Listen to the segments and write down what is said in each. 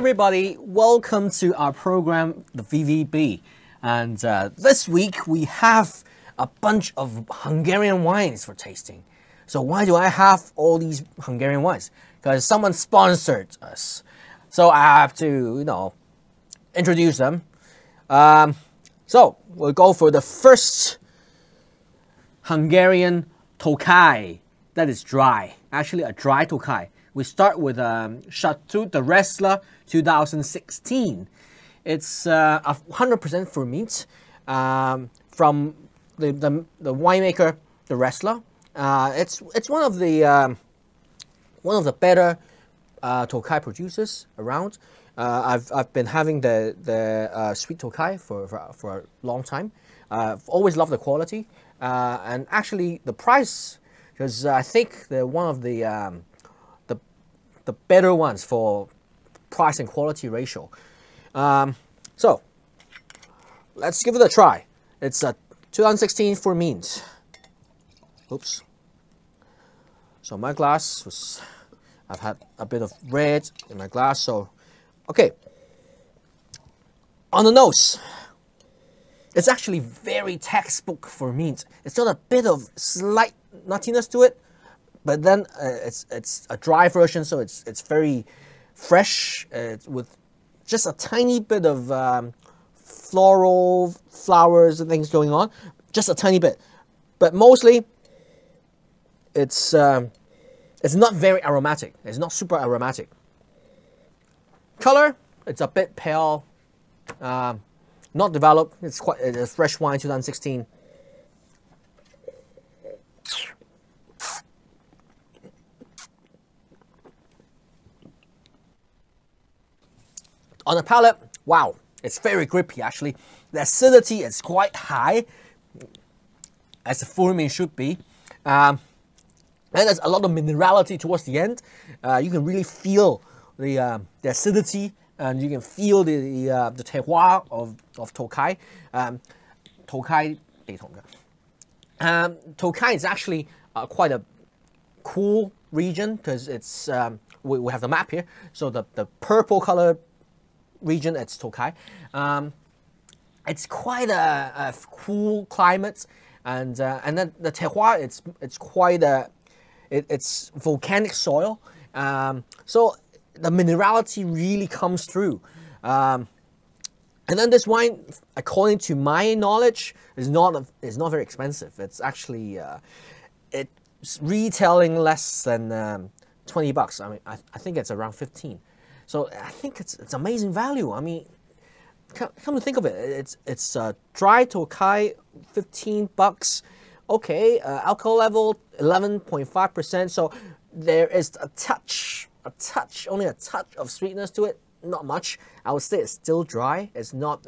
everybody, welcome to our program, the VVB. And this week we have a bunch of Hungarian wines for tasting. So why do I have all these Hungarian wines? Because someone sponsored us. So I have to, introduce them. So we'll go for the first Hungarian Tokaj. That is dry, actually a dry Tokaj. We start with Chateau de Wrestler 2016. It's 100% ferment from the winemaker, the Wrestler. It's one of the better Tokaj producers around. I've been having the sweet Tokaj for a long time. I've always loved the quality and actually the price, because I think they're one of the better ones for price and quality ratio. So let's give it a try. It's a 2016 ferment. Oops. So my glass was, I've had a bit of red in my glass, so okay. On the nose, it's actually very textbook ferment. It's got a bit of slight nuttiness to it, but then it's a dry version, so it's very fresh with just a tiny bit of floral flowers and things going on, just a tiny bit. But mostly, it's not very aromatic. It's not super aromatic. Color, it's a bit pale, not developed. It's a fresh wine, 2016. On the palate, wow, it's very grippy actually. The acidity is quite high, as the ferment should be. And there's a lot of minerality towards the end. You can really feel the acidity, and you can feel the terroir of Tokaj. Tokaj is actually quite a cool region, because it's we have the map here. So the purple color region, it's Tokaj. It's quite a cool climate, and then the terroir, it's quite it's volcanic soil. So the minerality really comes through. And then this wine, according to my knowledge, is not very expensive. It's actually it's retailing less than 20 bucks. I mean, I think it's around 15. So I think it's amazing value. I mean, come to think of it, it's dry Tokaj, 15 bucks. Okay, alcohol level 11.5%. So there is only a touch of sweetness to it. Not much. I would say it's still dry. It's not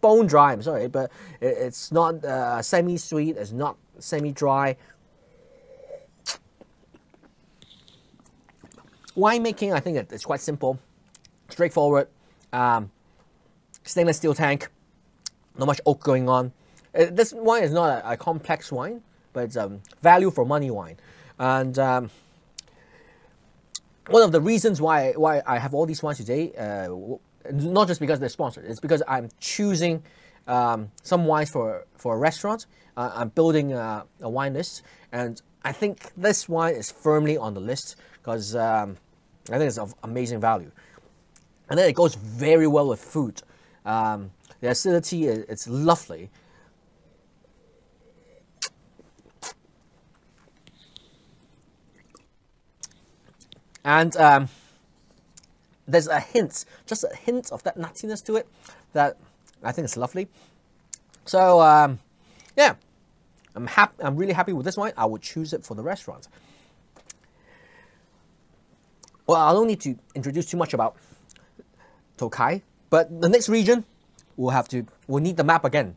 bone dry. I'm sorry, but it's not semi-sweet. It's not semi-dry. Winemaking, I think it's quite simple, straightforward. Stainless steel tank, not much oak going on. This wine is not a complex wine, but it's a value for money wine. And one of the reasons why I have all these wines today, not just because they're sponsored, it's because I'm choosing some wines for a restaurant. I'm building a wine list, and I think this wine is firmly on the list because I think it's of amazing value. And then it goes very well with food. The acidity, it's lovely. And there's a hint, just a hint of that nuttiness to it that I think is lovely. So yeah, I'm really happy with this wine. I would choose it for the restaurant. Well, I don't need to introduce too much about Tokaj, but the next region we'll need the map again.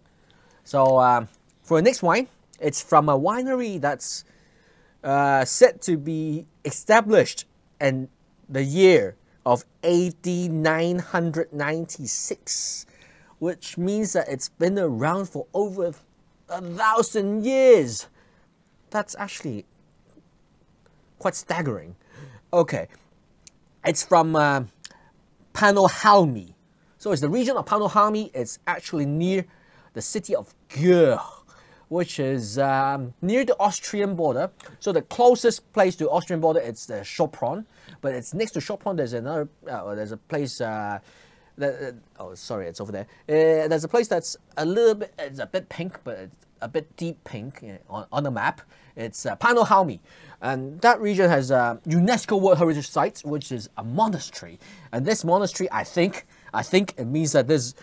So for the next wine, it's from a winery that's said to be established in the year of AD 996, which means that it's been around for over 1,000 years. That's actually quite staggering. Okay, it's from Panohami. So it's the region of Panohami. It's actually near the city of Giggs, which is near the Austrian border. So the closest place to Austrian border it's the Sopron, but it's next to Sopron. There's another. There's a place. Oh, sorry, it's over there. There's a place that's a little bit. It's a bit pink, but it's a bit deep pink on the map. It's Panohami, and that region has a UNESCO World Heritage Site, which is a monastery. And this monastery, I think it means that this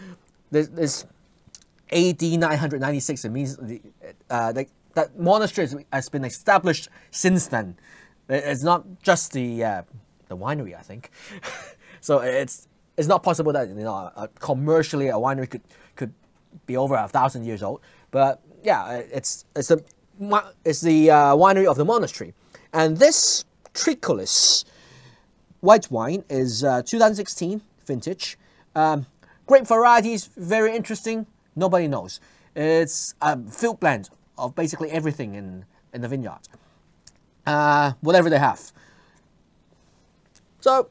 AD 996. It means that monastery has been established since then. It's not just the winery, I think. So it's not possible that commercially a winery could be over 1,000 years old. But yeah, it's the winery of the monastery. And this Tricolis white wine is 2016 vintage. Grape varieties, very interesting. Nobody knows. It's a field blend of basically everything in the vineyard. Whatever they have. So,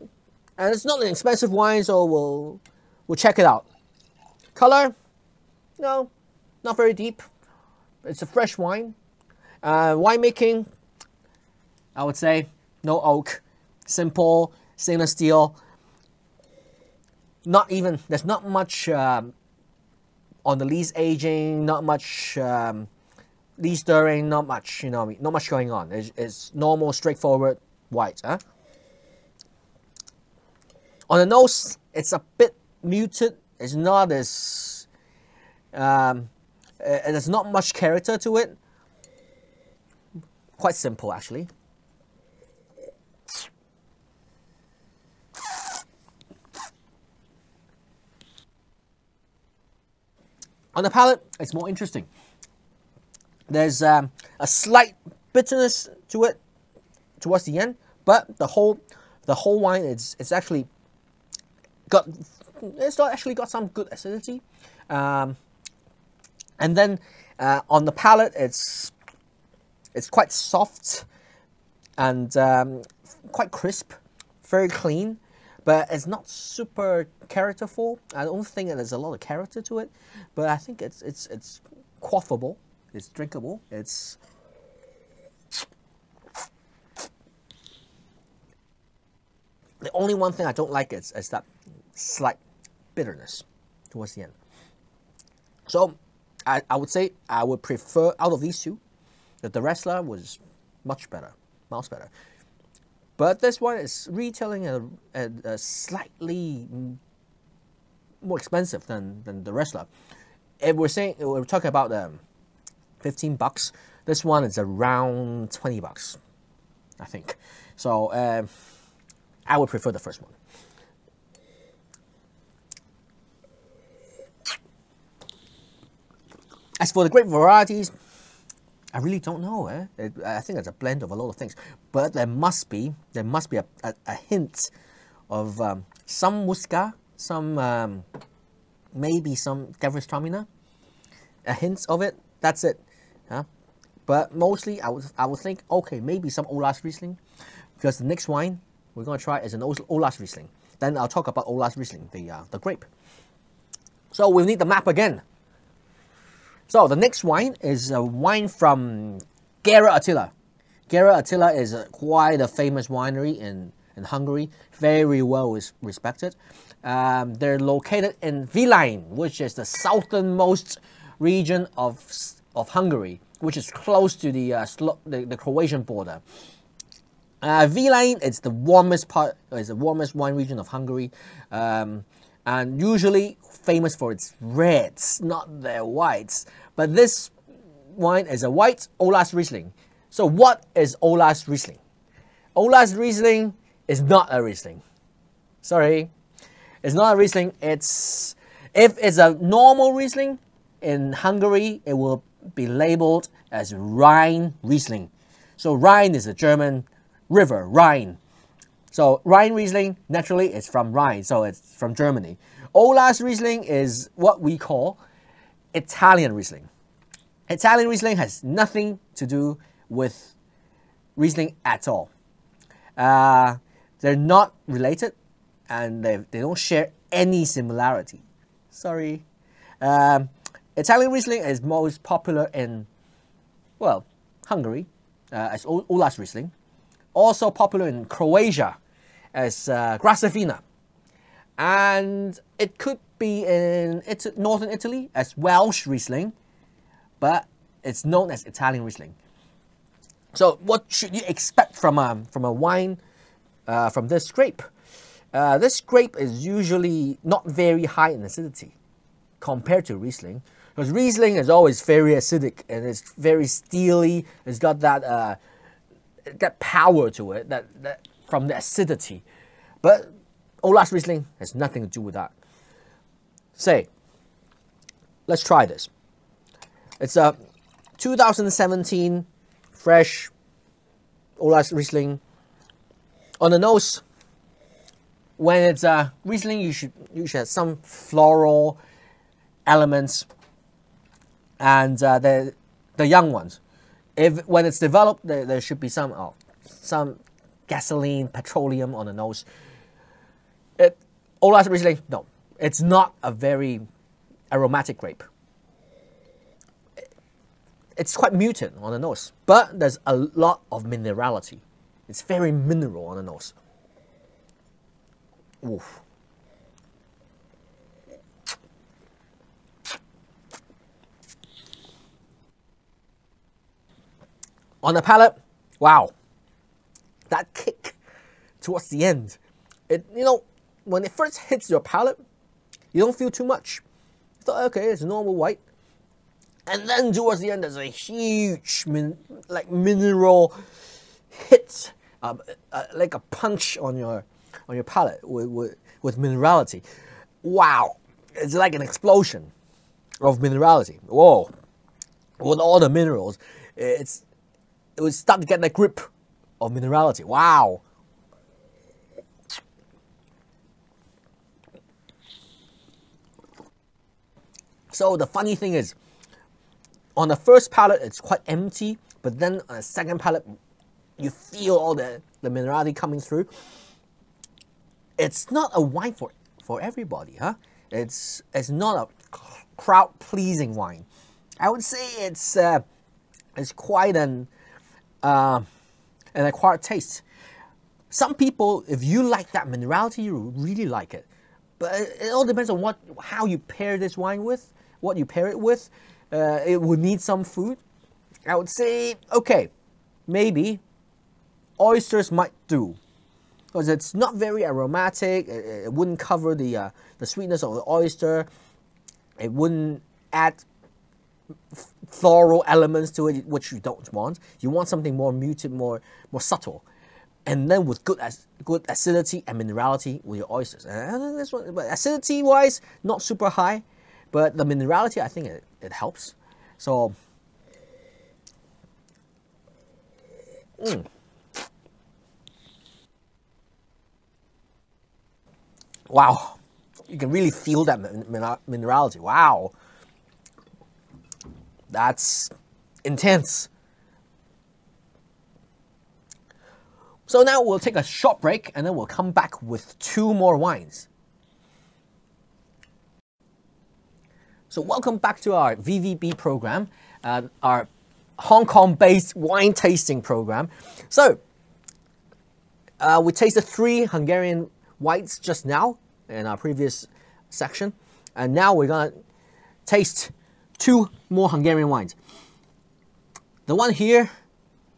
and it's not an expensive wine, so we'll check it out. Color? No, not very deep. It's a fresh wine. Winemaking, I would say no oak, simple stainless steel. There's not much on the lees aging, not much lees stirring, not much not much going on. It's normal, straightforward white. On the nose, it's a bit muted. It's not as there's not much character to it. Quite simple, actually. On the palate, it's more interesting. There's a slight bitterness to it towards the end, but the whole wine it's actually got some good acidity, and then on the palate it's quite soft and quite crisp, very clean, but it's not super characterful. I don't think that there's a lot of character to it, but I think it's quaffable, it's drinkable, it's the only one thing I don't like is that slight bitterness towards the end. So I would say I would prefer out of these two that the Riesling was much better, miles better. But this one is retailing at a slightly more expensive than the Riesling. If we're talking about $15, this one is around $20, I think. So I would prefer the first one. As for the grape varieties, I really don't know. I think it's a blend of a lot of things, but there must be a hint of some Muscat, some maybe some Gewürztraminer, a hint of it. That's it. But mostly, I would think, okay, maybe some Olas Riesling, because the next wine we're going to try is an Olas Riesling. Then I'll talk about Olas Riesling, the grape. So we'll need the map again. So the next wine is a wine from Gera Attila. Gera Attila is quite a famous winery in Hungary, very well respected. They're located in Vilain, which is the southernmost region of Hungary, which is close to the Croatian border. Vilain is the warmest wine region of Hungary, and usually famous for its reds, not their whites. But this wine is a white Olas Riesling. So what is Olas Riesling? Olas Riesling is not a Riesling. Sorry, it's not a Riesling. If it's a normal Riesling in Hungary, it will be labeled as Rhine Riesling. So Rhine is a German river, Rhine. So Rhine Riesling, naturally, is from Rhine, so it's from Germany. Olas Riesling is what we call Italian Riesling. Italian Riesling has nothing to do with Riesling at all. They're not related. and they don't share any similarity. Sorry. Italian Riesling is most popular in, well, Hungary as Olas Riesling. Also popular in Croatia as Ragazine. And it could be in northern Italy as Welsh Riesling, but it's known as Italian Riesling. So what should you expect from a wine from this grape? This grape is usually not very high in acidity compared to Riesling, because Riesling is always very acidic and it's very steely. It's got that power to it that from the acidity, but Olas Riesling has nothing to do with that. Let's try this. It's a 2017 fresh Olas Riesling. On the nose, when it's Riesling, you should have some floral elements, and the young ones. When it's developed, there should be some gasoline, petroleum on the nose. Olas Riesling, no, it's not a very aromatic grape. It's quite muted on the nose, but there's a lot of minerality. It's very mineral on the nose. Oof. On the palate, wow, that kick towards the end. When it first hits your palate, you don't feel too much. You thought, okay, it's a normal white. And then towards the end, there's a huge mineral hit, like a punch on your palate with minerality. Wow, it's like an explosion of minerality. Whoa, with all the minerals, it would start to get that grip of minerality. Wow. So the funny thing is, on the first palate, it's quite empty, but then on the second palate, you feel all the minerality coming through. It's not a wine for everybody, huh? It's not a crowd-pleasing wine. I would say it's quite an acquired taste. Some people, if you like that minerality, you really like it. But it all depends on how you pair this wine with, what you pair it with. It would need some food. I would say, okay, maybe oysters might do, because it's not very aromatic. It wouldn't cover the sweetness of the oyster. It wouldn't add floral elements to it, which you don't want. You want something more muted, more subtle, and then with good acidity and minerality with your oysters. And this one, but acidity wise, not super high, but the minerality, I think it helps. So, wow, you can really feel that minerality. Wow, that's intense. So now we'll take a short break and then we'll come back with 2 more wines. So welcome back to our VVB program, our Hong Kong-based wine tasting program. So we tasted 3 Hungarian whites just now in our previous section, and now we're gonna taste 2 more Hungarian wines. The one here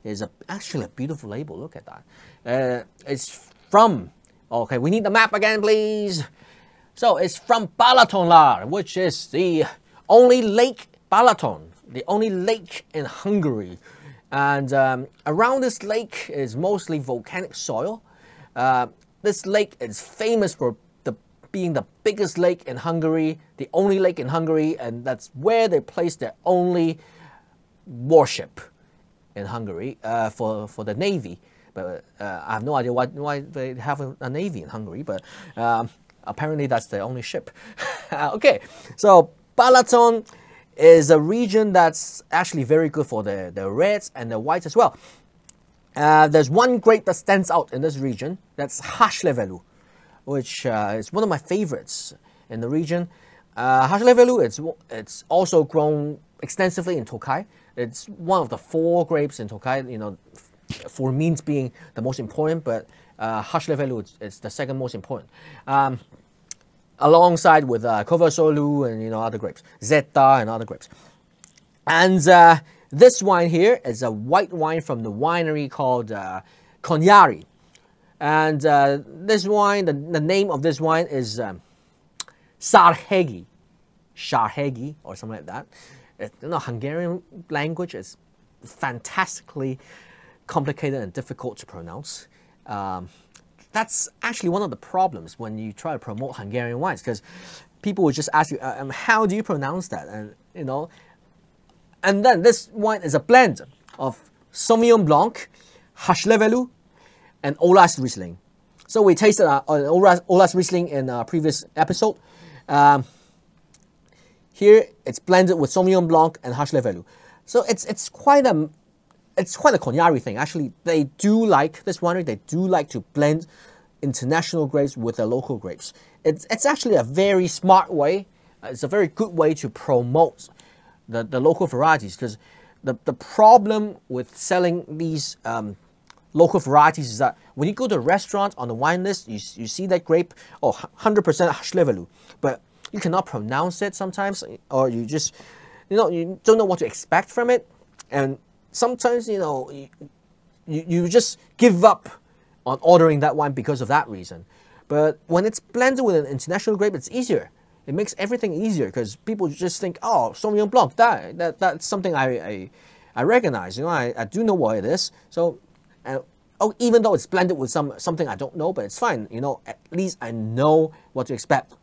is actually a beautiful label. Look at that. It's from, okay, we need the map again, please. So it's from Balaton, which is the only lake, Balaton, the only lake in Hungary. And around this lake is mostly volcanic soil. This lake is famous for being the biggest lake in Hungary, the only lake in Hungary, and that's where they place their only warship in Hungary for the Navy. But I have no idea why they have a Navy in Hungary, but apparently that's their only ship. Okay, so Balaton is a region that's actually very good for the reds and the whites as well. There's one grape that stands out in this region, that's Háslevelu. which is one of my favorites in the region. Hashlevelu, it's also grown extensively in Tokai. It's one of the 4 grapes in Tokai, you know, for means being the most important, but Hashlevelu is the second most important. Alongside with Kovasolu and, you know, other grapes, Zeta and other grapes. And this wine here is a white wine from the winery called Konyari. And this wine, the name of this wine is Sarhegi, or something like that. You know, Hungarian language is fantastically complicated and difficult to pronounce. That's actually one of the problems when you try to promote Hungarian wines, because people will just ask you, how do you pronounce that? And, you know, and then this wine is a blend of Sauvignon Blanc, Hashlevelu, and Olas Riesling. So we tasted Olas Riesling in our previous episode. Here it's blended with Sauvignon Blanc and Hashlevelu. So it's quite a Konyari thing. Actually, they do like this winery. They do like to blend international grapes with their local grapes. It's actually a very smart way. It's a very good way to promote the local varieties, because the problem with selling these local varieties is that when you go to a restaurant on the wine list, you see that grape, 100% Hashlevelu, but you cannot pronounce it sometimes, or you just, you know, you don't know what to expect from it, and sometimes, you know, you just give up on ordering that wine because of that reason. But when it's blended with an international grape, it's easier. It makes everything easier, because people just think, oh, Sauvignon Blanc, that's something I recognize. You know, I do know what it is. So, even though it's blended with something I don't know, but it's fine. You know, at least I know what to expect.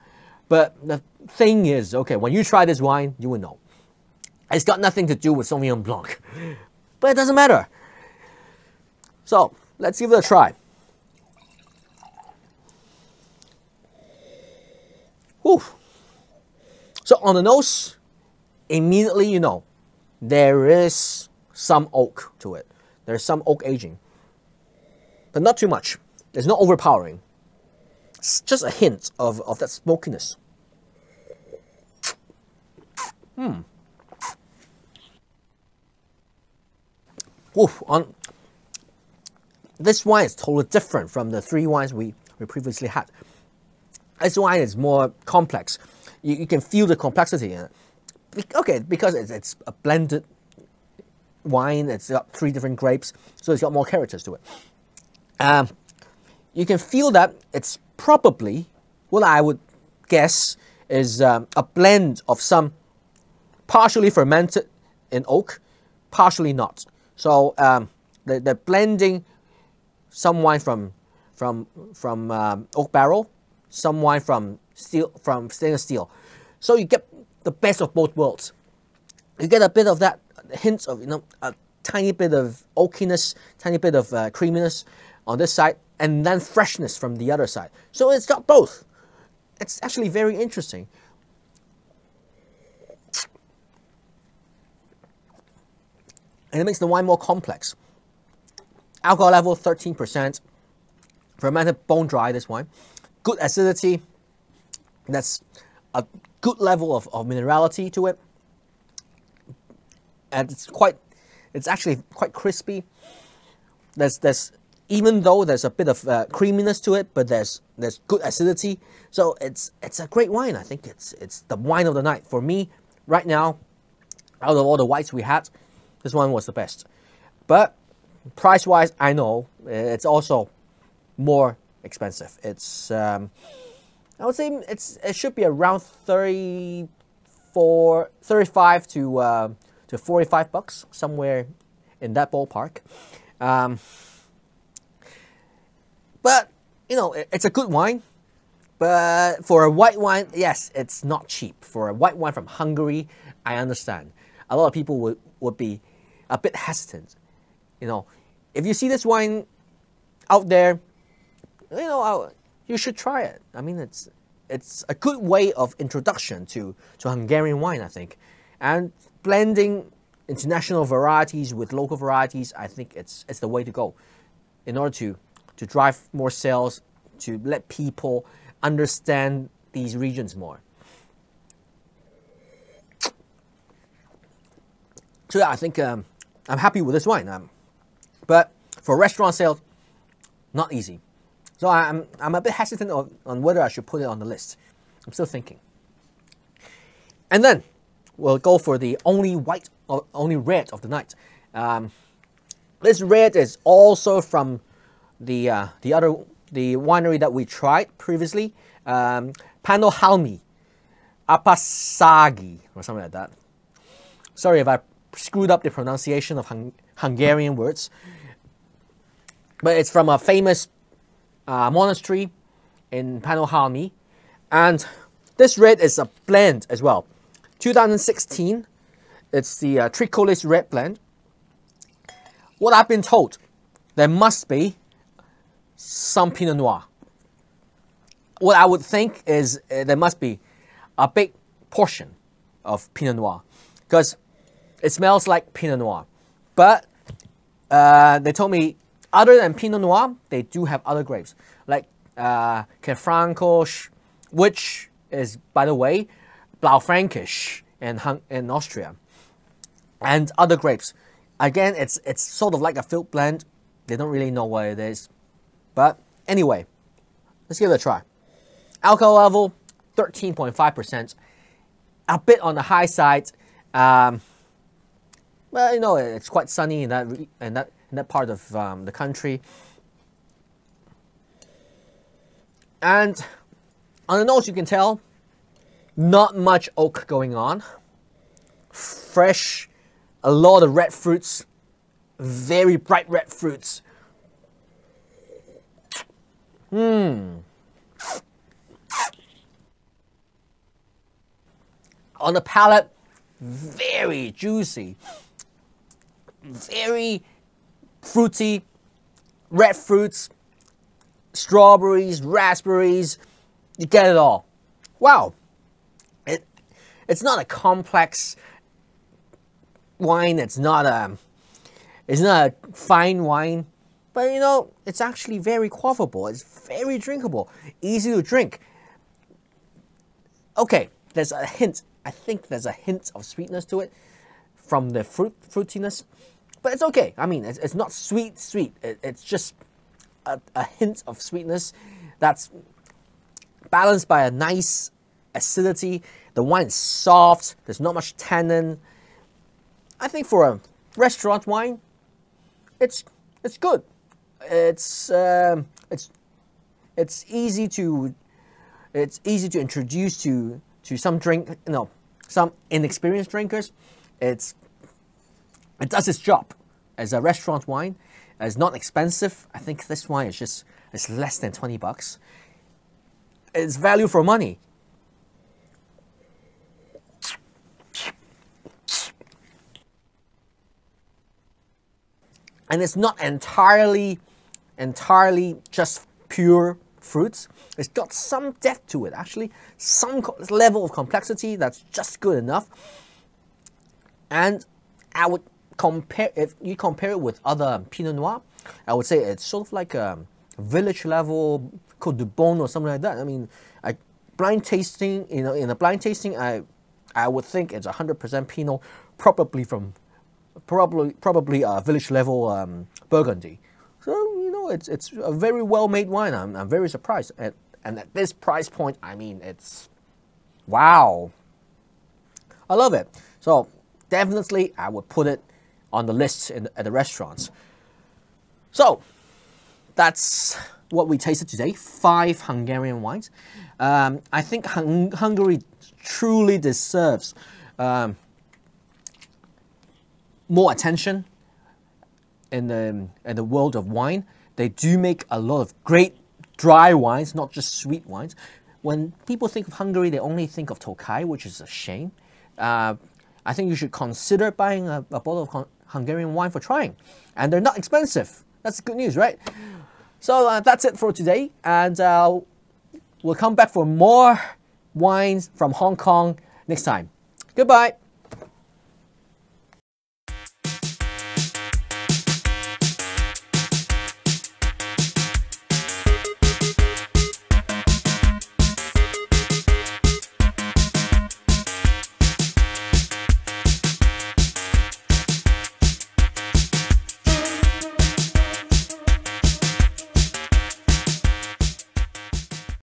But the thing is, okay, when you try this wine, you will know. It's got nothing to do with Sauvignon Blanc. But it doesn't matter. So, let's give it a try. Whew. So on the nose, immediately you know, there is some oak to it. There's some oak aging. But not too much. It's not overpowering. It's just a hint of that smokiness. Oof, this wine is totally different from the 3 wines we previously had. This wine is more complex. You can feel the complexity in it. Okay, because it's a blended wine. It's got 3 different grapes, so it's got more characters to it. You can feel that it's probably, what I would guess, is a blend of some partially fermented in oak, partially not. So they're blending some wine from oak barrel, some wine from stainless steel. So you get the best of both worlds. You get a bit of that hint of, you know, a tiny bit of oakiness, tiny bit of creaminess on this side, and then freshness from the other side. So it's got both. It's actually very interesting. And it makes the wine more complex. Alcohol level 13%. Fermented bone dry, this wine. Good acidity. That's a good level of minerality to it. And it's actually quite crispy. There's even though there's a bit of creaminess to it, but there's good acidity. So it's a great wine. I think it's the wine of the night. For me, right now, out of all the whites we had, this one was the best. But price-wise, I know it's also more expensive. It's I would say it should be around 35 to $45, somewhere in that ballpark. But you know, it's a good wine. But for a white wine, yes, it's not cheap. For a white wine from Hungary, I understand. A lot of people would be a bit hesitant. You know, if you see this wine out there, you know, you should try it. I mean, it's a good way of introduction to Hungarian wine, I think. And blending international varieties with local varieties, I think it's the way to go in order to drive more sales, to let people understand these regions more. So yeah, I think I'm happy with this wine. But for restaurant sales, not easy. So I'm a bit hesitant on whether I should put it on the list. I'm still thinking. And then we'll go for the only white or only red of the night. This red is also from the winery that we tried previously, Panohami, Apasagi, or something like that. Sorry if I screwed up the pronunciation of Hungarian words, but it's from a famous monastery in Panohami, and this red is a blend as well. 2016, it's the Tricolis red blend. What I've been told, there must be some Pinot Noir. What I would think is there must be a big portion of Pinot Noir, because it smells like Pinot Noir. But they told me other than Pinot Noir, they do have other grapes, like Frankisch, which is, by the way, Blaufränkisch in Austria, and other grapes. Again, it's sort of like a field blend. They don't really know what it is. But anyway, let's give it a try. Alcohol level, 13.5%. A bit on the high side. Well, you know, it's quite sunny in that part of the country. And on the nose, you can tell, not much oak going on. Fresh, a lot of red fruits, very bright red fruits. On the palate, very juicy, very fruity, red fruits, strawberries, raspberries, you get it all. Wow, it's not a complex wine, it's not a fine wine, but you know, it's actually very quaffable, it's very drinkable, easy to drink. Okay, there's a hint, I think there's a hint of sweetness to it from the fruitiness, but it's okay. I mean, it's not sweet, it's just a hint of sweetness that's balanced by a nice acidity. The wine is soft, there's not much tannin. I think for a restaurant wine, it's good. It's easy to introduce to some some inexperienced drinkers. It does its job as a restaurant wine. It's not expensive. I think this wine is less than $20. It's value for money. And it's not entirely just pure fruits. It's got some depth to it, actually, some level of complexity that's just good enough. And I would compare, if you compare it with other Pinot Noir, I would say it's sort of like a village level Côte du Bon or something like that. I mean, blind tasting, you know, in a blind tasting, I would think it's 100% Pinot, probably a village level Burgundy. So you know, it's a very well made wine. I'm very surprised, and at this price point, I mean, it's wow. I love it. So definitely, I would put it on the list at the restaurants. So that's what we tasted today. 5 Hungarian wines. I think Hungary truly deserves more attention in the world of wine. They do make a lot of great dry wines, not just sweet wines. When people think of Hungary, they only think of Tokaj, which is a shame. I think you should consider buying a bottle of Hungarian wine for trying. And they're not expensive. That's good news, right? So that's it for today. And we'll come back for more wines from Hong Kong next time. Goodbye.